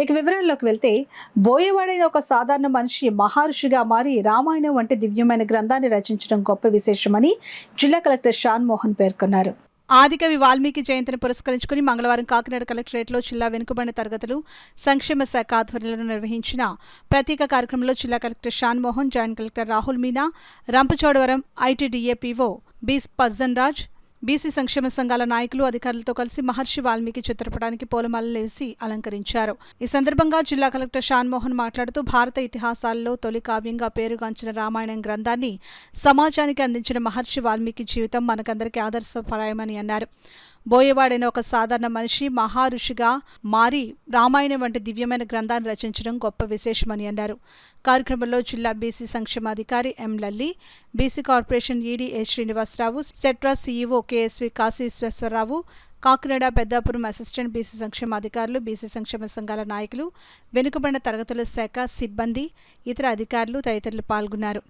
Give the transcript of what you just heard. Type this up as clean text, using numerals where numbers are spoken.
ఇక వివరాల్లోకి వెళ్తే, బోయవాడైన ఒక సాధారణ మనిషి మహర్షిగా మారి రామాయణం వంటి దివ్యమైన గ్రంథాన్ని రచించడం గొప్ప విశేషమని జిల్లా కలెక్టర్ షాన్ మోహన్ పేర్కొన్నారు. ఆదికవి వాల్మీకి జయంతిని పురస్కరించుకుని మంగళవారం కాకినాడ కలెక్టరేట్లో జిల్లా వెనుకబడిన తరగతులు సంక్షేమ శాఖ ఆధ్వర్యంలో నిర్వహించిన ప్రత్యేక కార్యక్రమంలో జిల్లా collector Shan Mohan, joint collector Rahul Meena, Rampachodavaram ITDA PO B Pajjan Raj, BC సంక్షేమ సంఘాల నాయకులు, అధికారులతో కలిసి మహర్షి వాల్మీకి చిత్రపటానికి పూలమాలలేసి అలంకరించారు. ఈ సందర్భంగా జిల్లా కలెక్టర్ షాన్ మోహన్ మాట్లాడుతూ, భారత ఇతిహాసాల్లో తొలి కావ్యంగా పేరుగాంచిన రామాయణం గ్రంథాన్ని సమాజానికి అందించిన మహర్షి వాల్మీకి జీవితం మనకందరికీ ఆదర్శప్రాయమని అన్నారు. బోయవాడైన ఒక సాధారణ మనిషి మహర్షిగా మారి రామాయణం వంటి దివ్యమైన గ్రంథాన్ని రచించడం గొప్ప విశేషమని అన్నారు. కార్యక్రమంలో జిల్లా బీసీ సంక్షేమాధికారి M Lalli, BC corporation ED A Srinivasarao, సెట్రా CEO KSV Kashi Visweswararao, Kakinada Peddapuram assistant BC సంక్షేమాధికారులు, బీసీ సంక్షేమ సంఘాల నాయకులు, వెనుకబడిన తరగతుల శాఖ సిబ్బంది, ఇతర అధికారులు తదితరులు పాల్గొన్నారు.